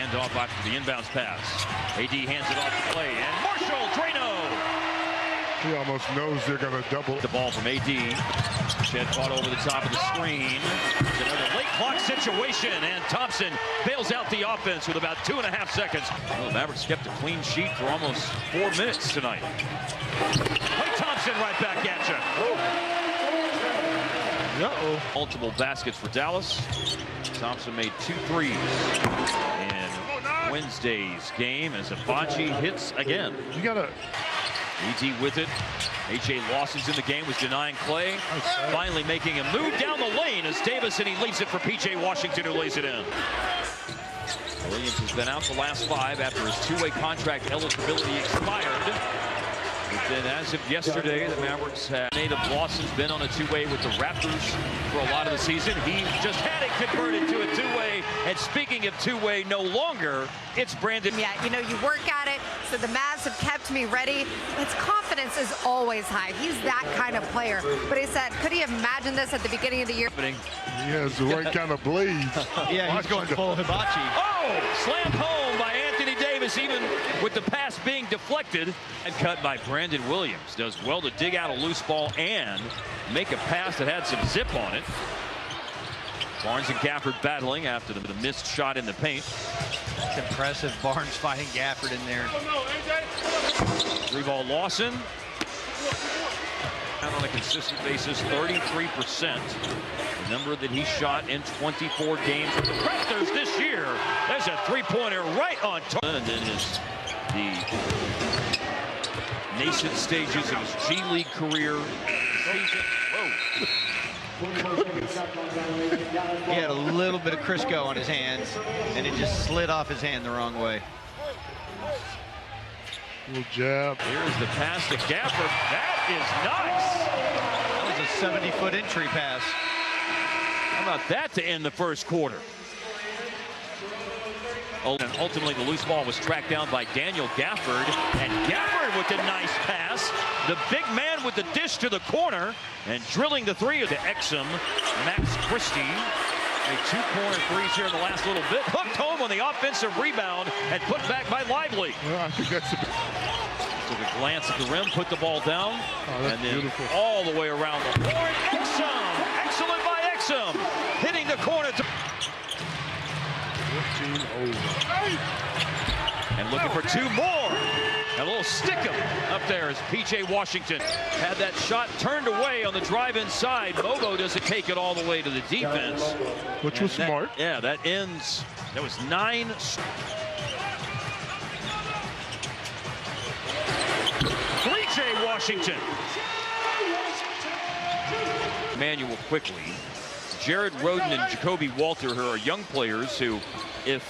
handoff after the inbounds pass. AD hands it off to play, and Marshall Drano. He almost knows they're going to double. The ball from AD. Shed caught over the top of the screen. It's another late clock situation, and Thompson bails out the offense with about 2.5 seconds. Well, the Mavericks kept a clean sheet for almost 4 minutes tonight. Klay Thompson right back at you. Uh-oh. Multiple baskets for Dallas. Thompson made 2 threes in Wednesday's game as Abachi hits again. You gotta. AD with it. A.J. Lawson's in the game, was denying Klay. Finally making a move down the lane as Davis, and he leaves it for P.J. Washington, who lays it in. Williams has been out the last 5 after his 2-way contract eligibility expired. But then as of yesterday, the Mavericks have native Lawson's been on a 2-way with the Raptors for a lot of the season. He just had it converted to a 2-way. And speaking of 2-way, no longer, it's Brandon. Yeah, you know, you work at it. So the Mavs have kept me ready. His confidence is always high. He's that kind of player. But he said, could he imagine this at the beginning of the year? He has the right kind of blade. Yeah, he's going full hibachi. Oh, slammed home by Anthony Davis, even with the pass being deflected. And cut by Brandon Williams. Does well to dig out a loose ball and make a pass that had some zip on it. Barnes and Gafford battling after the missed shot in the paint. It's impressive. Barnes fighting Gafford in there. 3-ball Lawson. And on a consistent basis, 33%. The number that he shot in 24 games for the Raptors this year. There's a 3-pointer right on target. And then the nascent stages of his G League career. Whoa. He had a little bit of Crisco on his hands, and it just slid off his hand the wrong way. Little jab. Here's the pass to Gafford. That is nice. That was a 70-foot entry pass. How about that to end the first quarter? And ultimately, the loose ball was tracked down by Daniel Gafford, and Gafford with a nice pass. The big man with the dish to the corner, and drilling the 3 to Exum. Max Christie made 2 corner threes here in the last little bit. Hooked home on the offensive rebound and put back by Lively. Well, I think that's a bit. Took a glance at the rim, put the ball down, and then beautiful. All the way around the horn. Exum! Excellent by Exum! Hitting the corner. 15 over. And looking for 2 more. A little stick-em up there as P.J. Washington had that shot turned away on the drive inside. Mobo doesn't take it all the way to the defense. Which was smart. Yeah, that ends. That was 9. P.J. Washington. Manuel quickly. Jared Rhoden and Jacoby Walter, who are young players who, if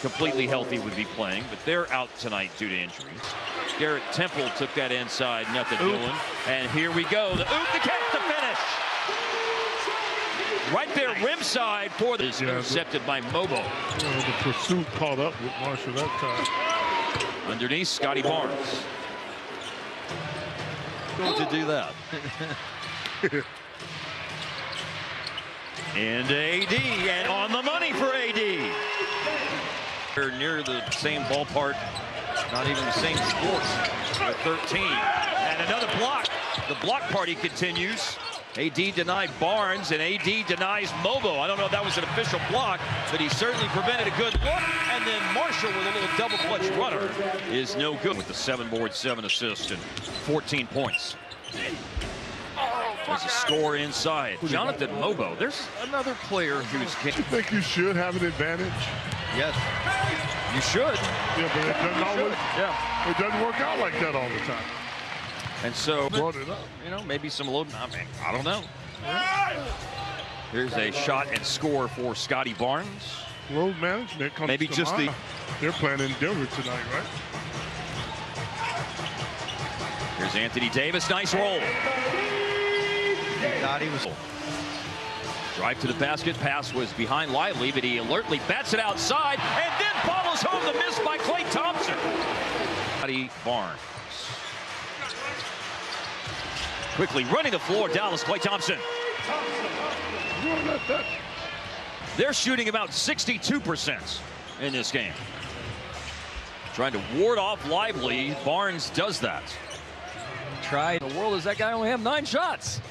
completely healthy, would be playing, but they're out tonight due to injuries. Garrett Temple took that inside, nothing doing. And here we go. The oop to catch the finish. Right there, rim side for this, intercepted by Mobo. Well, the pursuit caught up with Marshall that time. Underneath, Scotty Barnes. Going to do that. And AD, and on the money for AD. They're near the same ballpark, not even the same sports. They're 13. And another block. The block party continues. AD denied Barnes, and AD denies Mobo. I don't know if that was an official block, but he certainly prevented a good look. And then Marshall with a little double clutch runner is no good with the 7 boards, 7 assists, and 14 points. There's a score inside. Jonathan Mobo. There's another player who's... You think you should have an advantage? Yes. You should. Yeah, but it doesn't always. Yeah. It doesn't work out like that all the time. And so, Brought it up. you know, maybe some load. I mean, I don't know. Here's a shot and score for Scotty Barnes. Load management comes Maybe to just mind. They're playing in Denver tonight, right? Here's Anthony Davis. Nice roll. Thought he was. Drive to the basket. Pass was behind Lively, but he alertly bats it outside and then follows home the miss by Klay Thompson. Scotty Barnes. Quickly running the floor. Dallas, Klay Thompson. They're shooting about 62%. in this game. Trying to ward off Lively. Barnes does that. Tried. The world is that guy only have 9 shots.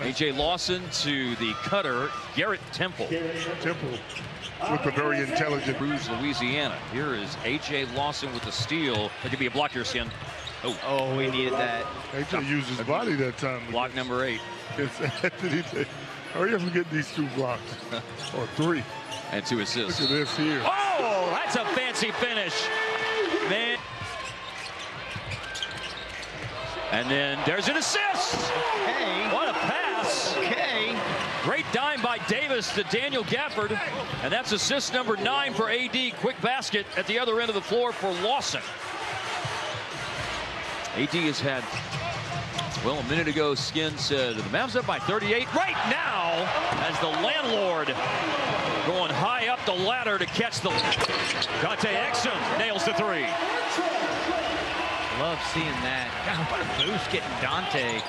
A.J. Lawson to the cutter, Garrett Temple. Temple with a very intelligent. Cruz, Louisiana. Here is A.J. Lawson with the steal. There could be a block here, Skin. Oh, we needed that. A.J. used his body that time. Block number 8. It's Anthony. Hurry up and get these 2 blocks. Or 3. And 2 assists. Look at this here. Oh, that's a fancy finish. Man. And then there's an assist. Okay. What a pass. Okay. Great dime by Davis to Daniel Gafford. And that's assist number 9 for AD. Quick basket at the other end of the floor for Lawson. AD has had, well, a minute ago, Skin said the Mavs up by 38. Right now, as the landlord going high up the ladder to catch the. Dante Exum nails the 3. Love seeing that. God, what a boost getting Dante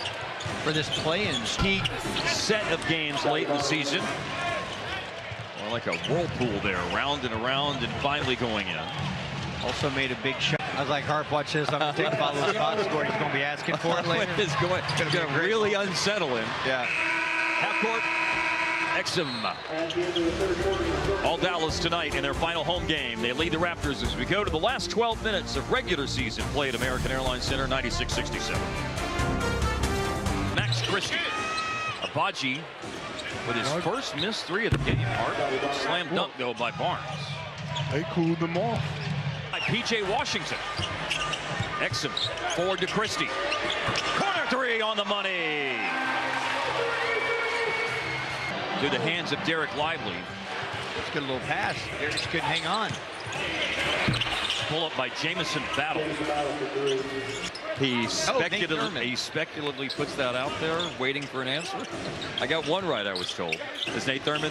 for this play-in Key set of games late in the season. More like a whirlpool there, round and around and finally going in. Also made a big shot. I was like, Harp, watch this. I'm going to take follow the box score. He's going to be asking for it later. It's going to really unsettle him. Yeah. Half court. Exum. All Dallas tonight in their final home game. They lead the Raptors as we go to the last 12 minutes of regular season play at American Airlines Center, 96-67. Max Christie. Abaji with his first missed 3 of the game. Hard slam dunk, though, by Barnes. They cooled them off. By P.J. Washington. Exum forward to Christie. Corner 3 on the money. Through the hands of Derek Lively. Let's get a little pass. Derek couldn't hang on. Pull up by Jamison Battle. He speculatively puts that out there, waiting for an answer. I got one right, I was told. It's Nate Thurman,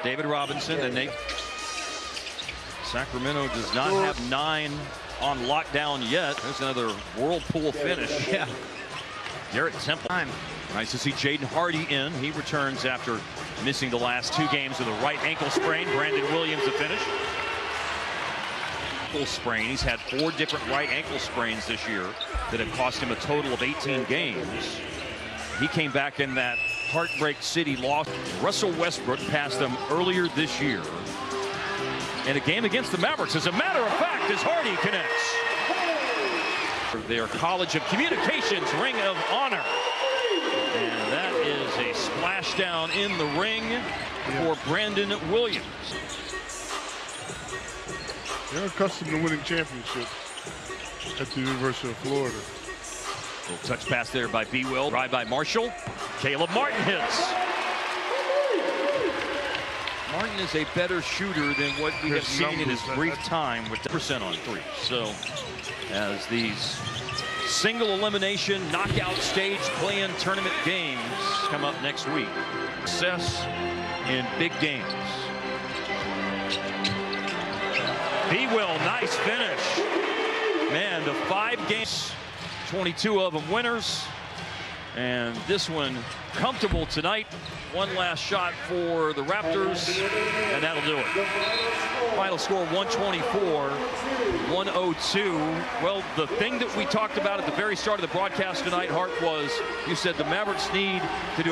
David Robinson, and Nate. Sacramento does not have 9 on lockdown yet. There's another whirlpool finish. Yeah. Garrett Temple. Nice to see Jaden Hardy in. He returns after missing the last 2 games with a right ankle sprain. Brandon Williams to finish. Ankle sprain. He's had 4 different right ankle sprains this year that have cost him a total of 18 games. He came back in that Heartbreak City loss. Russell Westbrook passed them earlier this year in a game against the Mavericks. As a matter of fact, as Hardy connects. Their College of Communications Ring of Honor. And that is a splashdown in the ring for Brandon Williams. They're accustomed to winning championships at the University of Florida. Little touch pass there by B. Will. Drive by Marshall. Caleb Martin hits. Martin is a better shooter than what we have seen in his brief time with 10% on 3. So as these single elimination knockout stage play-in tournament games come up next week. Success in big games. B. Will, nice finish. Man, the 5 games, 22 of them winners. And this one comfortable tonight. One last shot for the Raptors, and that'll do it. Final score 124-102. Well, the thing that we talked about at the very start of the broadcast tonight, Hart, was you said the Mavericks need to do